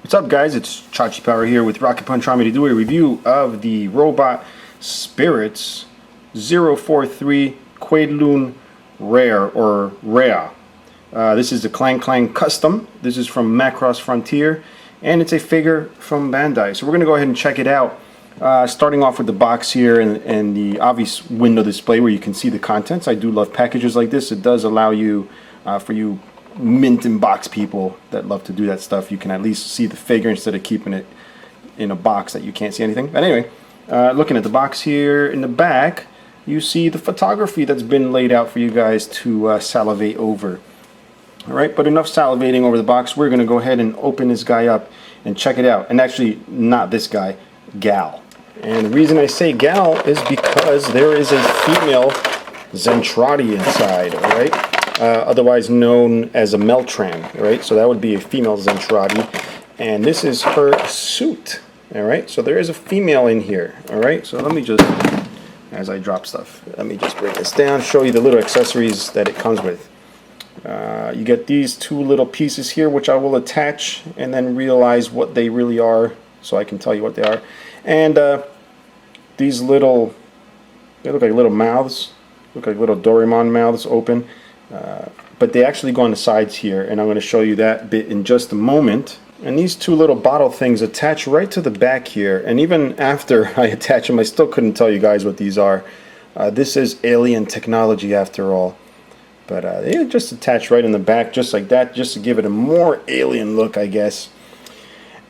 What's up, guys? It's Chachi Power here with Rocket Punch Army to do a review of the Robot Spirits 043 Queadluun Rare or Rare. This is the Klang Custom. This is from Macross Frontier, and it's a figure from Bandai. So we're going to go ahead and check it out. Starting off with the box here and the obvious window display where you can see the contents. I do love packages like this. It does allow you, for you mint and box people that love to do that stuff, you can at least see the figure instead of keeping it in a box that you can't see anything. But anyway, looking at the box here in the back, you see the photography that's been laid out for you guys to salivate over. Alright, but enough salivating over the box. We're going to go ahead and open this guy up and check it out. And actually, not this guy, gal. And the reason I say gal is because there is a female Zentradi inside, alright? Otherwise known as a Meltran, right? So that would be a female Zentradi, and this is her suit, all right? So there is a female in here, all right? So let me just, as I drop stuff, let me just bring this down, show you the little accessories that it comes with. You get these two little pieces here, which I will attach and then realize what they really are, so I can tell you what they are. And these little, they look like little mouths, look like little Doraemon mouths open. But they actually go on the sides here, and I'm going to show you that bit in just a moment. And these two little bottle things attach right to the back here, and even after I attach them I still couldn't tell you guys what these are. This is alien technology after all, but they just attach right in the back just like that, just to give it a more alien look, I guess.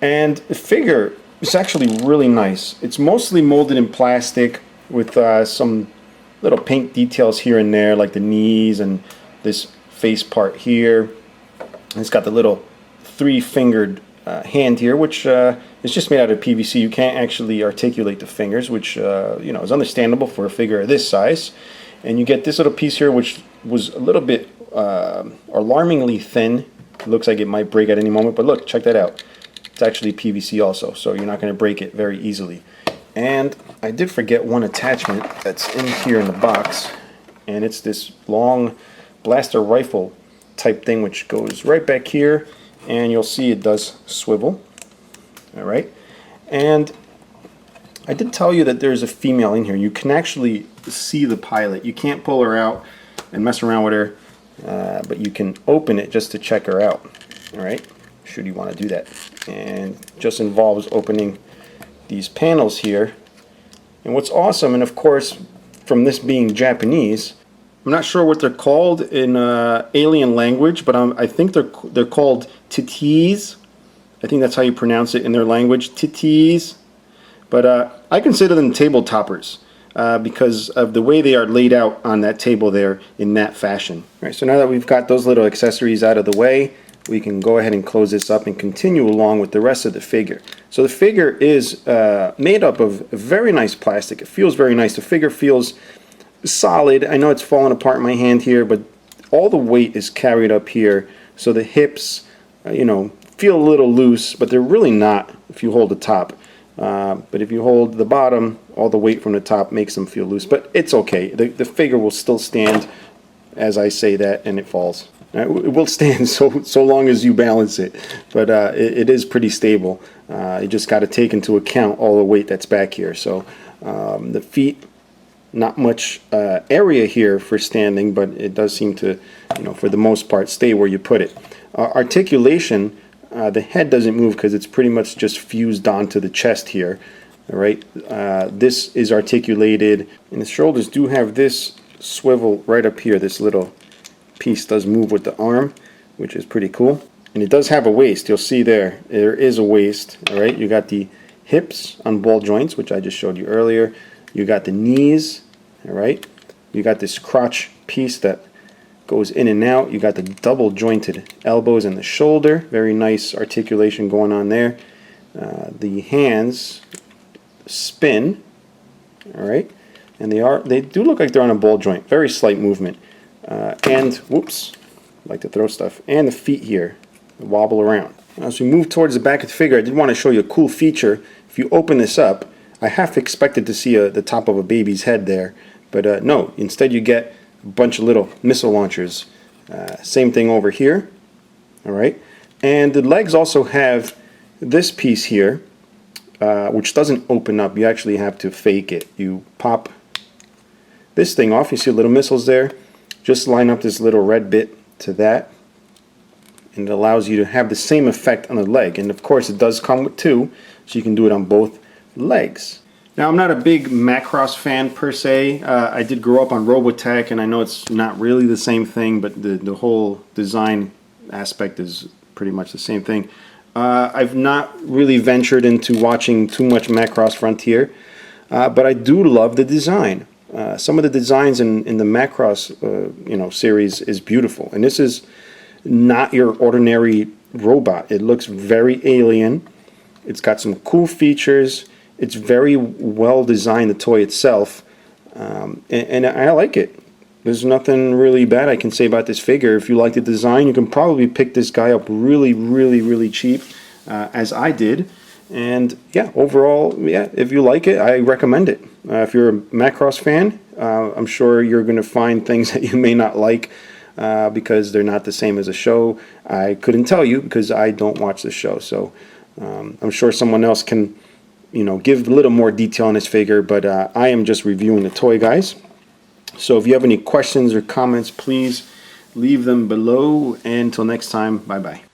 And the figure is actually really nice. It's mostly molded in plastic with some little paint details here and there, like the knees and this face part here. And it's got the little three-fingered hand here, which is just made out of PVC. You can't actually articulate the fingers, which you know, is understandable for a figure of this size. And you get this little piece here, which was a little bit alarmingly thin. It looks like it might break at any moment, but look, check that out. It's actually PVC also, so you're not going to break it very easily. And I did forget one attachment that's in here in the box, and it's this long blaster rifle type thing which goes right back here, and you'll see it does swivel. Alright, and I did tell you that there's a female in here. You can actually see the pilot. You can't pull her out and mess around with her, but you can open it just to check her out. Alright, should you want to do that. And just involves opening these panels here. And what's awesome, and of course from this being Japanese, I'm not sure what they're called in alien language, but I think they're called titties. I think that's how you pronounce it in their language, titties. But I consider them table toppers because of the way they are laid out on that table there in that fashion. All right, so now that we've got those little accessories out of the way, we can go ahead and close this up and continue along with the rest of the figure. So the figure is made up of very nice plastic. It feels very nice. The figure feels solid. I know it's falling apart in my hand here, but all the weight is carried up here. So the hips, you know, feel a little loose, but they're really not if you hold the top. But if you hold the bottom, all the weight from the top makes them feel loose. But it's okay. The figure will still stand as I say that, and it falls. It will stand so long as you balance it, but it is pretty stable. You just got to take into account all the weight that's back here. So the feet, not much area here for standing, but it does seem to, you know, for the most part, stay where you put it. Articulation, the head doesn't move because it's pretty much just fused onto the chest here. All right, this is articulated, and the shoulders do have this swivel right up here. This little piece does move with the arm, which is pretty cool. And it does have a waist. You'll see there is a waist. All right, you got the hips on ball joints, which I just showed you earlier. You got the knees. All right, you got this crotch piece that goes in and out. You got the double jointed elbows and the shoulder. Very nice articulation going on there. The hands spin. All right, and they do look like they're on a ball joint. Very slight movement. And whoops, I like to throw stuff. And the feet here wobble around. As we move towards the back of the figure, I did want to show you a cool feature. If you open this up, I half expected to see the top of a baby's head there, but no. Instead, you get a bunch of little missile launchers. Same thing over here. All right, and the legs also have this piece here, which doesn't open up, you actually have to fake it. You pop this thing off, you see little missiles there, just line up this little red bit to that, and it allows you to have the same effect on the leg. And of course it does come with two, so you can do it on both legs. Now, I'm not a big Macross fan per se. I did grow up on Robotech, and I know it's not really the same thing, but the whole design aspect is pretty much the same thing. I've not really ventured into watching too much Macross Frontier, but I do love the design. Some of the designs in the Macross series is beautiful, and this is not your ordinary robot. It looks very alien. It's got some cool features. It's very well designed, the toy itself, and I like it. There's nothing really bad I can say about this figure. If you like the design, you can probably pick this guy up really cheap, as I did. And yeah, overall, yeah, if you like it, I recommend it. If you're a Macross fan, I'm sure you're going to find things that you may not like because they're not the same as a show. I couldn't tell you because I don't watch the show, so I'm sure someone else can give a little more detail on this figure, but I am just reviewing the toy, guys. So if you have any questions or comments, please leave them below. And until next time, bye bye.